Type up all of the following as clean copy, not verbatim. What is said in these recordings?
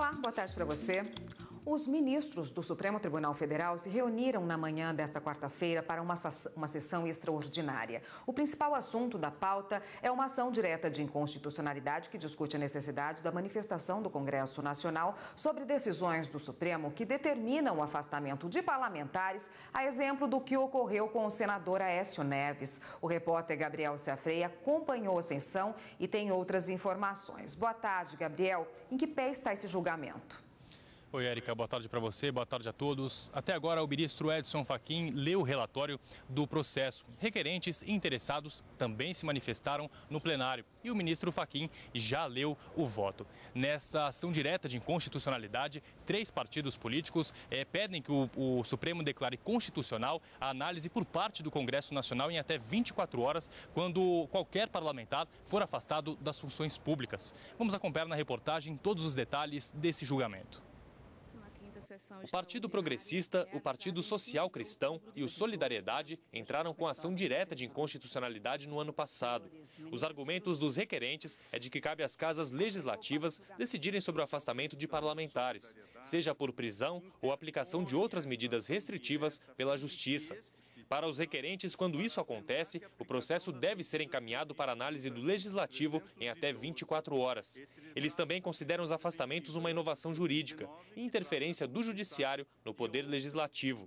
Olá, boa tarde para você. Os ministros do Supremo Tribunal Federal se reuniram na manhã desta quarta-feira para uma sessão extraordinária. O principal assunto da pauta é uma ação direta de inconstitucionalidade que discute a necessidade da manifestação do Congresso Nacional sobre decisões do Supremo que determinam o afastamento de parlamentares, a exemplo do que ocorreu com o senador Aécio Neves. O repórter Gabriel Ciafrei acompanhou a sessão e tem outras informações. Boa tarde, Gabriel. Em que pé está esse julgamento? Oi, Érica, boa tarde para você, boa tarde a todos. Até agora, o ministro Edson Fachin leu o relatório do processo. Requerentes e interessados também se manifestaram no plenário e o ministro Fachin já leu o voto. Nessa ação direta de inconstitucionalidade, 3 partidos políticos pedem que o Supremo declare constitucional a análise por parte do Congresso Nacional em até 24 horas, quando qualquer parlamentar for afastado das funções públicas. Vamos acompanhar na reportagem todos os detalhes desse julgamento. O Partido Progressista, o Partido Social Cristão e o Solidariedade entraram com ação direta de inconstitucionalidade no ano passado. Os argumentos dos requerentes é de que cabe às casas legislativas decidirem sobre o afastamento de parlamentares, seja por prisão ou aplicação de outras medidas restritivas pela Justiça. Para os requerentes, quando isso acontece, o processo deve ser encaminhado para análise do Legislativo em até 24 horas. Eles também consideram os afastamentos uma inovação jurídica e interferência do Judiciário no Poder Legislativo.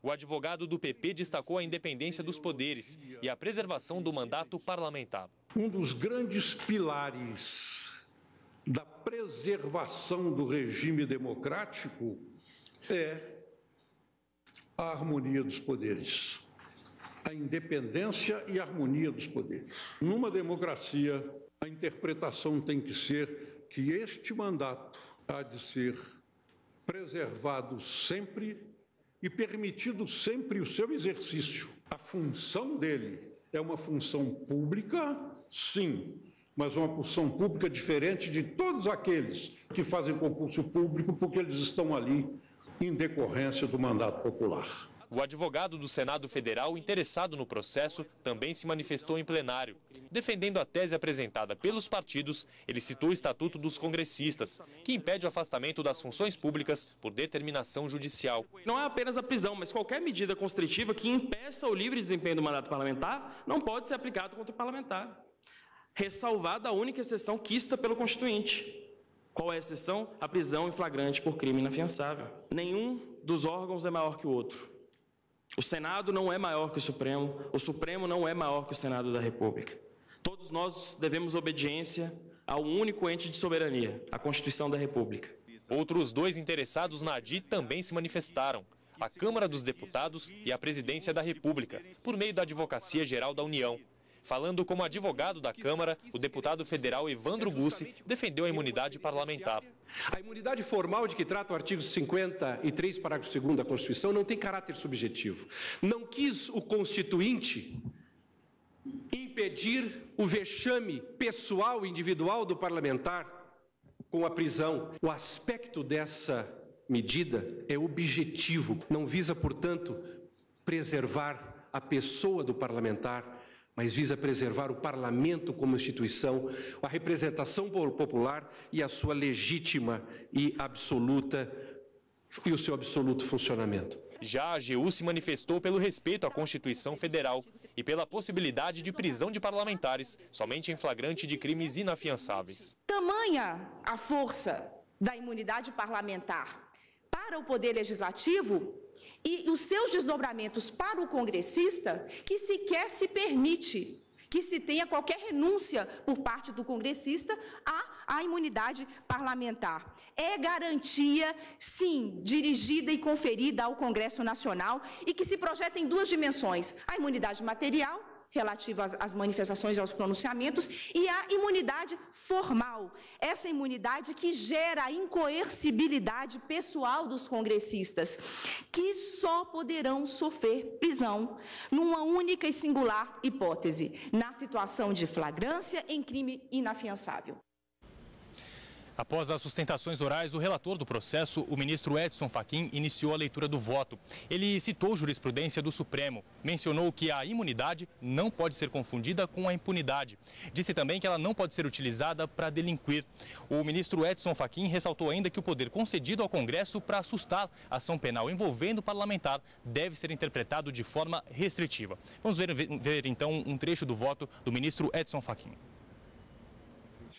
O advogado do PP destacou a independência dos poderes e a preservação do mandato parlamentar. Um dos grandes pilares da preservação do regime democrático é a harmonia dos poderes, a independência e a harmonia dos poderes. Numa democracia, a interpretação tem que ser que este mandato há de ser preservado sempre e permitido sempre o seu exercício. A função dele é uma função pública, sim, mas uma função pública diferente de todos aqueles que fazem concurso público porque eles estão ali em decorrência do mandato popular. O advogado do Senado Federal, interessado no processo, também se manifestou em plenário. Defendendo a tese apresentada pelos partidos, ele citou o Estatuto dos Congressistas, que impede o afastamento das funções públicas por determinação judicial. Não é apenas a prisão, mas qualquer medida constritiva que impeça o livre desempenho do mandato parlamentar não pode ser aplicado contra o parlamentar, ressalvada a única exceção quista pelo Constituinte. Qual é a exceção? A prisão em flagrante por crime inafiançável. Nenhum dos órgãos é maior que o outro. O Senado não é maior que o Supremo não é maior que o Senado da República. Todos nós devemos obediência ao único ente de soberania, a Constituição da República. Outros 2 interessados na ADI também se manifestaram. A Câmara dos Deputados e a Presidência da República, por meio da Advocacia Geral da União. Falando como advogado da Câmara, o deputado federal Evandro Bussi defendeu a imunidade parlamentar. A imunidade formal de que trata o artigo 53, parágrafo 2º da Constituição, não tem caráter subjetivo. Não quis o Constituinte impedir o vexame pessoal, individual do parlamentar com a prisão. O aspecto dessa medida é objetivo, não visa, portanto, preservar a pessoa do parlamentar, mas visa preservar o parlamento como instituição, a representação popular e a sua legítima e o seu absoluto funcionamento. Já a AGU se manifestou pelo respeito à Constituição Federal e pela possibilidade de prisão de parlamentares somente em flagrante de crimes inafiançáveis. Tamanha a força da imunidade parlamentar para o Poder Legislativo e os seus desdobramentos para o congressista, que sequer se permite que se tenha qualquer renúncia por parte do congressista à imunidade parlamentar. É garantia, sim, dirigida e conferida ao Congresso Nacional e que se projeta em 2 dimensões: a imunidade material, relativa às manifestações e aos pronunciamentos, e a imunidade formal, essa imunidade que gera a incoercibilidade pessoal dos congressistas, que só poderão sofrer prisão numa única e singular hipótese, na situação de flagrância em crime inafiançável. Após as sustentações orais, o relator do processo, o ministro Edson Fachin, iniciou a leitura do voto. Ele citou jurisprudência do Supremo, mencionou que a imunidade não pode ser confundida com a impunidade. Disse também que ela não pode ser utilizada para delinquir. O ministro Edson Fachin ressaltou ainda que o poder concedido ao Congresso para assustar a ação penal envolvendo parlamentar deve ser interpretado de forma restritiva. Vamos ver então um trecho do voto do ministro Edson Fachin.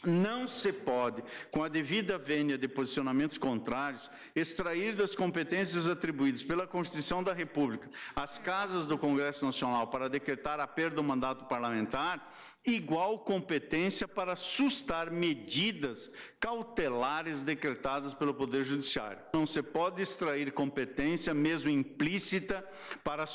Não se pode, com a devida vênia de posicionamentos contrários, extrair das competências atribuídas pela Constituição da República às casas do Congresso Nacional para decretar a perda do mandato parlamentar igual competência para sustar medidas cautelares decretadas pelo Poder Judiciário. Não se pode extrair competência, mesmo implícita, para